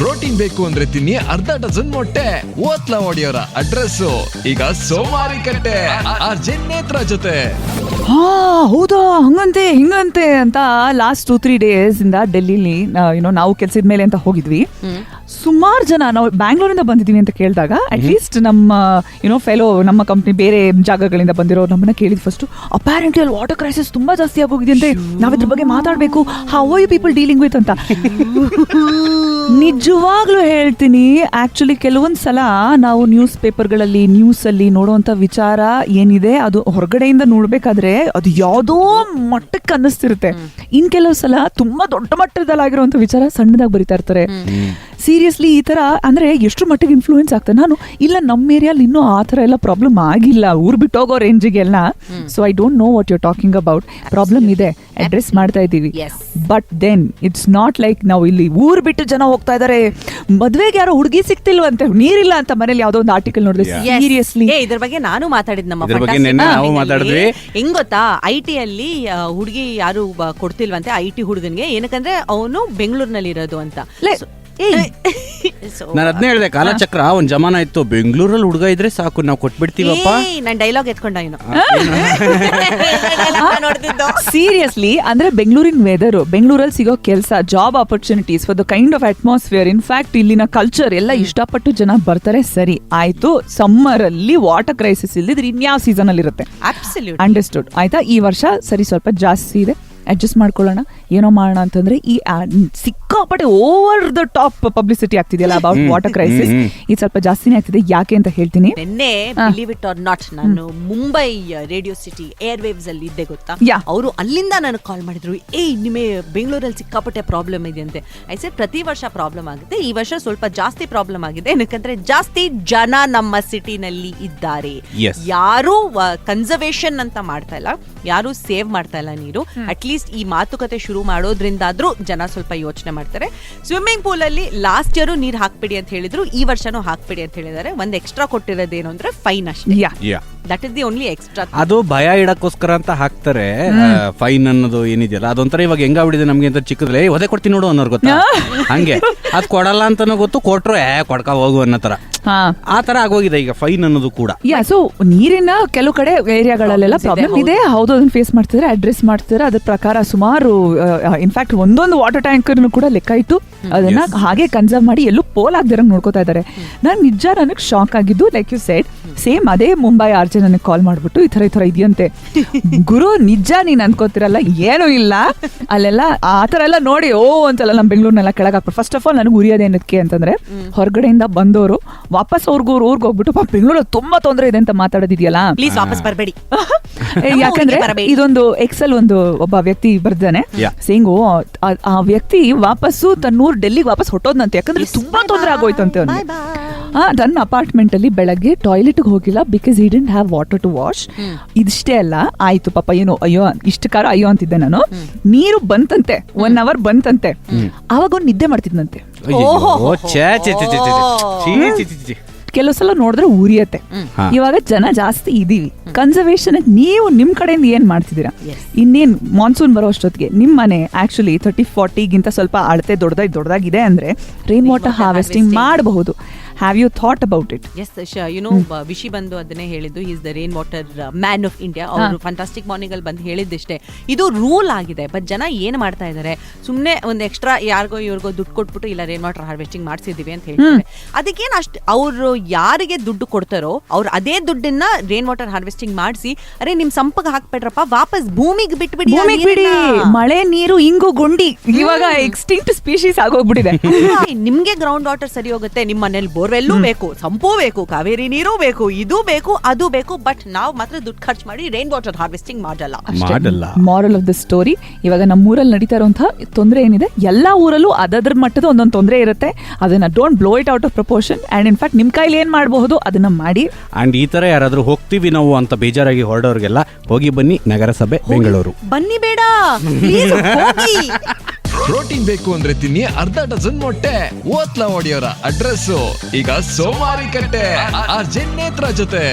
Protein ಬೇಕು ಅಂದ್ರೆ ತಿನ್ನಿ ಅರ್ಧ ಡಜನ್ ಮೊಟ್ಟೆ. ಓತ್ಲಾ ಒಡೆಯೋರ ಅಡ್ರೆಸ್ ಈಗ ಸೋಮಾರಿಕಟ್ಟೆ ಆರ್ಜೆ ನೇತ್ರ ಜೊತೆ. ಹೌದಾ, ಹಂಗಂತೆ ಹಿಂಗಂತೆ ಅಂತ ಲಾಸ್ಟ್ 2-3 days ಇಂದ ಡೆಲ್ಲಿಲಿ ನಾವು ಕೆಲ್ಸದ ಮೇಲೆ ಅಂತ ಹೋಗಿದ್ವಿ. ಸುಮಾರು ಜನ ನಾವು ಬ್ಯಾಂಗ್ಳೂರಿಂದ ಬಂದಿದೀವಿ ಅಂತ ಕೇಳಿದಾಗ ಅಟ್ ಲೀಸ್ಟ್ ನಮ್ಮ ಫೆಲೋ ನಮ್ಮ ಕಂಪ್ನಿ ಬೇರೆ ಜಾಗಗಳಿಂದ ಬಂದಿರೋ ನಮ್ಮನ್ನ ಕೇಳಿದ್ ಫಸ್ಟ್ ಅಪ್ಯಾರೆಂಟ್ಲಿ ಅಲ್ಲಿ ವಾಟರ್ ಕ್ರೈಸಿಸ್ ತುಂಬಾ ಜಾಸ್ತಿ ಆಗೋಗಿದೆ ಅಂತೆ, ನಾವ್ ಇದ್ರ ಬಗ್ಗೆ ಮಾತಾಡ್ಬೇಕು, how are you people dealing with ಅಂತ. ನಿಜವಾಗ್ಲೂ ಹೇಳ್ತೀನಿ, ಆಕ್ಚುಲಿ ಕೆಲವೊಂದ್ಸಲ ನಾವು ನ್ಯೂಸ್ ಪೇಪರ್ಗಳಲ್ಲಿ ನ್ಯೂಸ್ ಅಲ್ಲಿ ನೋಡುವಂತ ವಿಚಾರ ಏನಿದೆ ಅದು ಹೊರಗಡೆಯಿಂದ ನೋಡ್ಬೇಕಾದ್ರೆ ಅದು ಯಾವ್ದೋ ಮಟ್ಟಕ್ಕೆ ಅನ್ನಿಸ್ತಿರುತ್ತೆ. ಇನ್ ಕೆಲವು ಸಲ ತುಂಬಾ ದೊಡ್ಡ ಮಟ್ಟದಲ್ಲಾಗಿರುವಂತ ವಿಚಾರ ಸಣ್ಣದಾಗಿ ಬರಿತಾ ಇರ್ತಾರೆ. ಸೀರಿಯಸ್ಲಿ ಈ ತರ ಅಂದ್ರೆ ಎಷ್ಟು ಮಟ್ಟಿಗೆ ಇನ್ಫ್ಲೂಯೆನ್ಸ್ ಆಗ್ತದೆ. ನಾನು ಇಲ್ಲ ನಮ್ಮ ಏರಿಯಲ್ಲಿ ಇನ್ನೂ ಆ ತರ ಎಲ್ಲ ಪ್ರಾಬ್ಲಮ್ ಆಗಿಲ್ಲ, ಊರ್ ಬಿಟ್ಟು ಹೋಗೋ ರೇಂಜಿಗೆಲ್ಲ. So I don't know what you're talking about. Problem ಇದೆ, ಅಡ್ರೆಸ್ ಮಾಡ್ತಾ ಇದ್ದೀವಿ. But then it's not like ನಾವು ಇಲ್ಲಿ ಊರ್ ಬಿಟ್ಟು ಜನ ಹೋಗ್ತಾ ಇದಾರೆ, ಮದ್ವೆಗೆ ಯಾರೋ ಹುಡುಗಿ ಸಿಕ್ತಿಲ್ವಂತೆ, ನೀರಿಲ್ಲ ಅಂತ ಮನೇಲಿ ಯಾವ್ದೋ ಒಂದು ಆರ್ಟಿಕಲ್ ನೋಡಿದೆ. ಸೀರಿಯಸ್ಲಿ ಇದ್ರ ಬಗ್ಗೆ ನಾನು ಮಾತಾಡಿದ್ ನಮ್ಮ ಹೆಂಗ್ ಗೊತ್ತಾ, IT ಅಲ್ಲಿ ಹುಡುಗಿ ಯಾರು ಕೊಡ್ತಿಲ್ವಂತೆ IT ಹುಡುಗನ್ಗೆ, ಏನಕ್ಕಂದ್ರೆ ಅವನು ಬೆಂಗಳೂರಿನಲ್ಲಿ ಇರೋದು ಅಂತ. ನಾನು ಅದನ್ನೇ ಹೇಳಿದೆ, ಕಾಲಚಕ್ರ ಒಂದ್ ಜಮಾನ ಇತ್ತು, ಬೆಂಗಳೂರಲ್ಲಿ ಹುಡುಗ ಇದ್ರೆ ಸಾಕು ನಾವು ಕೊಟ್ಬಿಡ್ತೀವಪ್ಪ. ನನ್ ಡೈಲಾಗ್ ಎತ್ಕೊಂಡ ಸೀರಿಯಸ್ಲಿ ಅಂದ್ರೆ ಬೆಂಗಳೂರಿನ ವೆದರ್, ಬೆಂಗಳೂರಲ್ಲಿ ಸಿಗೋ ಕೆಲಸ, job opportunities, for the kind of atmosphere, in fact ಇಲ್ಲಿನ ಕಲ್ಚರ್ ಎಲ್ಲ ಇಷ್ಟಪಟ್ಟು ಜನ ಬರ್ತಾರೆ. ಸರಿ ಆಯ್ತು, ಸಮ್ಮರ್ ಅಲ್ಲಿ ವಾಟರ್ ಕ್ರೈಸಿಸ್ ಇಲ್ದಿದ್ರೆ ಇನ್ಯಾವ ಸೀಸನ್ ಅಲ್ಲಿ ಇರುತ್ತೆ. ಅಂಡರ್ಸ್ಟುಡ್ ಆಯ್ತಾ. ಈ ವರ್ಷ ಸರಿ ಸ್ವಲ್ಪ ಜಾಸ್ತಿ ಇದೆ, ಅಡ್ಜಸ್ಟ್ ಮಾಡ್ಕೊಳ್ಳೋಣ, ಏನೋ ಮಾಡೋಣ ಅಂತಂದ್ರೆ ಈ ಸಿಕ್ಕಾಪಟ್ಟೆ ಓವರ್ ದ ಟಾಪ್ ಪಬ್ಲಿಸಿಟಿ ಆಗ್ತಿದೆಯಲ್ಲ ಅಬೌಟ್ ವಾಟರ್ ಕ್ರೈಸಿಸ್, ಇದು ಸ್ವಲ್ಪ ಜಾಸ್ತಿನೇ ಆಗ್ತಿದೆ. ಯಾಕೆ ಅಂತ ಹೇಳ್ತೀನಿ. ನಿನ್ನೆ ಬಿಲೀವ್ ಇಟ್ ಆರ್ ನಾಟ್, ನಾನು Mumbai radio city air waves ಅಲ್ಲಿ ಇದ್ದೆ ಗೊತ್ತಾ. ಅವರು ಅಲ್ಲಿಂದ ನನಗೆ ಕಾಲ್ ಮಾಡಿದ್ರು, ನಿಮಗೆ ಬೆಂಗಳೂರಲ್ಲಿ ಸಿಕ್ಕಾಪಟ್ಟೆ ಪ್ರಾಬ್ಲಮ್ ಇದೆ ಅಂತೆ. ಐಸೆ ಪ್ರತಿ ವರ್ಷ ಪ್ರಾಬ್ಲಮ್ ಆಗುತ್ತೆ, ಈ ವರ್ಷ ಸ್ವಲ್ಪ ಜಾಸ್ತಿ ಪ್ರಾಬ್ಲಮ್ ಆಗಿದೆ, ಏನಕ್ಕಂದ್ರೆ ಜಾಸ್ತಿ ಜನ ನಮ್ಮ ಸಿಟಿನಲ್ಲಿ ಇದ್ದಾರೆ. ಯಾರು ಕನ್ಸರ್ವೇಷನ್ ಅಂತ ಮಾಡ್ತಾ ಇಲ್ಲ, ಯಾರು ಸೇವ್ ಮಾಡ್ತಾ ಇಲ್ಲ ನೀರು. ಅಟ್ಲೀಸ್ಟ್ ಈ ಮಾತುಕತೆ ಶುರು ಮಾಡೋದ್ರಿಂದಾದ್ರೂ ಜನ ಸ್ವಲ್ಪ ಯೋಚನೆ ಮಾಡ್ತಾರೆ. ಸ್ವಿಮ್ಮಿಂಗ್ ಪೂಲ್ ಅಲ್ಲಿ ಲಾಸ್ಟ್ ಇಯರ್ ನೀರ್ ಹಾಕ್ಬಿಡಿ ಅಂತ ಹೇಳಿದ್ರು, ಈ ವರ್ಷನೂ ಹಾಕ್ಬಿಡಿ ಅಂತ ಹೇಳಿದ್ದಾರೆ. ಒಂದ್ ಎಕ್ಸ್ಟ್ರಾ ಕೊಟ್ಟಿರೋದೇನು ಅಂದ್ರೆ ಫೈನ್ ಅಷ್ಟೇ. That is the only extra. ಅದು ಭಯ ಇಡಕ್ಕೋಸ್ಕರ ಅಂತ ಹಾಕ್ತಾರೆ ಫೈನ್ ಅನ್ನೋದು ಏನಿದೆಯಲ್ಲ, ಅದೊಂಥರ ಇವಾಗ ಹೆಂಗಾಗ್ಬಿಡಿದೆ ನಮ್ಗೆ ಅಂತ ಚಿಕ್ಕದ್ರೆ ಒದೆ ಕೊಡ್ತೀನಿ ನೋಡು ಅನ್ನೋರು ಗೊತ್ತಾ, ಹಂಗೆ ಅದ್ ಕೊಡಲ್ಲ ಅಂತಾನು ಗೊತ್ತು, ಕೊಟ್ರು ಕೊಡ್ಕ ಹೋಗು ಅನ್ನೋ ತರ, ಆ ತರ ಆಗೋಗಿದೆ ಈಗ ಫೈನ್ ಅನ್ನೋದು ಕೂಡ. ಸೊ ನೀರಿನ ಕೆಲವು ಕಡೆ ಏರಿಯಾಗಳಲ್ಲೆಲ್ಲ ಪ್ರಾಬ್ಲಮ್ ಇದೆ, ಹೌದು, ಅದನ್ನ ಫೇಸ್ ಮಾಡ್ತಿದ್ರೆ ಅಡ್ರೆಸ್ ಮಾಡ್ತಿದ್ರೆ ಅದ್ರ ಪ್ರಕಾರ ಸುಮಾರು ಇನ್ಫ್ಯಾಕ್ಟ್ ಒಂದೊಂದು ವಾಟರ್ ಟ್ಯಾಂಕರ್ ಕೂಡ ಲೆಕ್ಕ ಇಟ್ಟು ಅದನ್ನ ಹಾಗೆ ಕನ್ಸರ್ವ್ ಮಾಡಿ ಎಲ್ಲೂ ಪೋಲ್ ಆಗದಿರಂಗ್ ನೋಡ್ಕೋತಾ ಇದ್ದಾರೆ. ನನಗೆ ಶಾಕ್ ಆಗಿದ್ದು, ಲೈಕ್ ಯು ಸೆಡ್, ಸೇಮ್ ಅದೇ ಮುಂಬೈ ಆರ್ಜೆ ನನಗೆ ಕಾಲ್ ಮಾಡ್ಬಿಟ್ಟು ಈ ತರ ಇದೆಯಂತೆ. ಗುರು ನಿಜ ನೀನ್ ಅನ್ಕೋತಿರಲ್ಲ, ಏನೂ ಇಲ್ಲ ಅಲ್ಲೆಲ್ಲ ಆ ತರ ಎಲ್ಲ ನೋಡಿ ಅಂತೆಲ್ಲ ನಮ್ಮ ಬೆಂಗಳೂರಿನೆಲ್ಲ ಕೆಳಗೆ ಹಾಕ್ಬಿಟ್ಟು. ಫಸ್ಟ್ ಆಫ್ ಆಲ್ ನನಗೆ ಉರಿಯೋದೇನಕ್ಕೆ ಅಂತಂದ್ರೆ, ಹೊರಗಡೆಯಿಂದ ಬಂದವರು ವಾಪಸ್ ಊರ್ಗೆ ಹೋಗ್ಬಿಟ್ಟು ಬೆಂಗಳೂರಲ್ಲಿ ತುಂಬಾ ತೊಂದರೆ ಇದೆ ಅಂತ ಮಾತಾಡೋದಿದೆಯಲ್ಲ, ಪ್ಲೀಸ್ ವಾಪಸ್ ಬರಬೇಡಿ. ಯಾಕಂದ್ರೆ ಇದೊಂದು ಎಕ್ಸೆಲ್ ಒಂದು ಒಬ್ಬ ವ್ಯಕ್ತಿ ಬರ್ದಾನೆ, ಸೇಂಗು ಆ ವ್ಯಕ್ತಿ ವಾಪಸ್ಸು ತನ್ನೂರು ಡೆಲ್ಲಿಗೆ ವಾಪಸ್ ಹೊಟ್ಟೋದ್ನಂತೆ, ಯಾಕಂದ್ರೆ ತುಂಬಾ ತೊಂದರೆ ಆಗೋಯ್ತಂತೆ ಅವ್ನಿಗೆ. ತನ್ನ ಅಪಾರ್ಟ್ಮೆಂಟ್ ಅಲ್ಲಿ ಬೆಳಗ್ಗೆ ಟಾಯ್ಲೆಟ್ ಹೋಗಿಲ್ಲ, because he didn't have water to wash. ಇದಿಷ್ಟೇ ಅಲ್ಲ, ಆಯ್ತು ಪಾಪ ಏನು ಅಯ್ಯೋ ಇಷ್ಟಕಾರ ಅಯ್ಯೋ ಅಂತಿದ್ದೆ ನಾನು. ನೀರು ಬಂತಂತೆ, 1 hour ಬಂತಂತೆ, ಅವಾಗ ಅವ್ನು ನಿದ್ದೆ ಮಾಡ್ತಿದ್ನಂತೆ. ಕೆಲವು ಸಲ ನೋಡಿದ್ರೆ ಉರಿಯತ್ತೆ. ಇವಾಗ ಜನ ಜಾಸ್ತಿ ಇದೀವಿ, ಕನ್ಸರ್ವೇಷನ್ ನೀವು ನಿಮ್ ಕಡೆಯಿಂದ ಏನ್ ಮಾಡ್ತಿದ್ದೀರಾ? ಇನ್ನೇನ್ ಮಾನ್ಸೂನ್ ಬರೋ ಅಷ್ಟೊತ್ತಿಗೆ ನಿಮ್ ಮನೆ ಆಕ್ಚುಲಿ 30-40ಗಿಂತ ಸ್ವಲ್ಪ ಅಳತೆ ದೊಡ್ಡದಾಗಿದೆ ಅಂದ್ರೆ ರೈನ್ ವಾಟರ್ ಹಾರ್ವೆಸ್ಟಿಂಗ್ ಮಾಡಬಹುದು. Have you thought about it? Yes, Vishi ಬಂದು ಅದನ್ನೇ ಹೇಳಿದ್ದು, is the rain water man of India. ಅವರು ಫ್ಯಾಂಟಾಸ್ಟಿಕ್ ಮಾರ್ನಿಂಗ್ ಅಲ್ಲಿ ಬಂದು ಹೇಳಿದ್ದಷ್ಟೇ, ಇದು ರೂಲ್ ಆಗಿದೆ. ಬಟ್ ಜನ ಏನ್ ಮಾಡ್ತಾ ಇದಾರೆ, ಸುಮ್ನೆ ಒಂದ್ ಎಕ್ಸ್ಟ್ರಾ ಯಾರಿಗೋ ಇವ್ರಿಗೋ ದುಡ್ಡು ಕೊಟ್ಬಿಟ್ಟು ಇಲ್ಲ ರೈನ್ ವಾಟರ್ ಹಾರ್ವೆಸ್ಟಿಂಗ್ ಮಾಡ್ಸಿದೀವಿ ಅಂತ ಹೇಳ್ತಾರೆ. ಅದಕ್ಕೇನು ಅಷ್ಟು ಅವರು ಯಾರಿಗೆ ದುಡ್ಡು ಕೊಡ್ತಾರೋ ಅವ್ರು ಅದೇ ದುಡ್ಡನ್ನ ರೈನ್ ವಾಟರ್ ಹಾರ್ವೆಸ್ಟಿಂಗ್ ಮಾಡಿಸಿ, ಅರೆ ನಿಮ್ ಸಂಪಗೆ ಹಾಕ್ಬೇಡ್ರಪ್ಪ, ವಾಪಸ್ ಭೂಮಿಗೆ ಬಿಟ್ಬಿಡಿ. ಮಳೆ ನೀರು ಇಂಗು ಗುಂಡಿ ಇವಾಗ ಎಕ್ಸ್ಟಿಂಕ್ಟ್ ಸ್ಪೀಶೀಸ್ ಆಗೋಗ್ಬಿಟ್ಟಿದೆ. ನಿಮ್ಗೆ ಗ್ರೌಂಡ್ ವಾಟರ್ ಸರಿ ಹೋಗುತ್ತೆ, ನಿಮ್ಮ ಮನೇಲಿ ಬೋರ್ವೆಲ್ಲೂ ಬೇಕು, ಸಂಪೂ ಬೇಕು, ಕಾವೇರಿ ನೀರು ಬೇಕು, ಇದು ಬೇಕು ಅದು ಬೇಕು, ಬಟ್ ನಾವು ಮಾತ್ರ ದುಡ್ಡು ಖರ್ಚು ಮಾಡಿ ರೈನ್ ವಾಟರ್ ಹಾರ್ವೆಸ್ಟಿಂಗ್ ಮಾಡಲ್ಲ. ಮಾರಲ್ ಆಫ್ ದ ಸ್ಟೋರಿ, ಇವಾಗ ನಮ್ಮೂರಲ್ಲಿ ನಡೀತಾ ಇರುವಂತಹ ತೊಂದರೆ ಏನಿದೆ, ಎಲ್ಲಾ ಊರಲ್ಲೂ ಅದರ ಮಟ್ಟದ ಒಂದೊಂದು ತೊಂದರೆ ಇರುತ್ತೆ. ಅದನ್ನ don't blow it out of proportion. And in fact ನಿಮ್ ಕೈಲಿ ಏನ್ ಮಾಡಬಹುದು ಅದನ್ನ ಮಾಡಿ. ಅಂಡ್ ಈ ತರ ಯಾರಾದ್ರೂ ಹೋಗ್ತೀವಿ ನಾವು ಅಂತ ಬೇಜಾರಾಗಿ ಹೊರಡೋರ್ಗೆಲ್ಲ ಹೋಗಿ ಬನ್ನಿ ನಗರಸಭೆ ಬೆಂಗಳೂರು. ಬನ್ನಿ ಬೇಡ, ಪ್ರೋಟೀನ್ ಬೇಕು ಅಂದ್ರೆ ತಿನ್ನಿ ಅರ್ಧ ಡಜನ್ ಮೊಟ್ಟೆ. ಓತ್ಲಾ ಒಡೆಯೋರ ಅಡ್ರೆಸ್ ಈಗ ಸೋಮಾರಿಕಟ್ಟೆ ಆರ್ಜೆ ನೇತ್ರ ಜೊತೆ.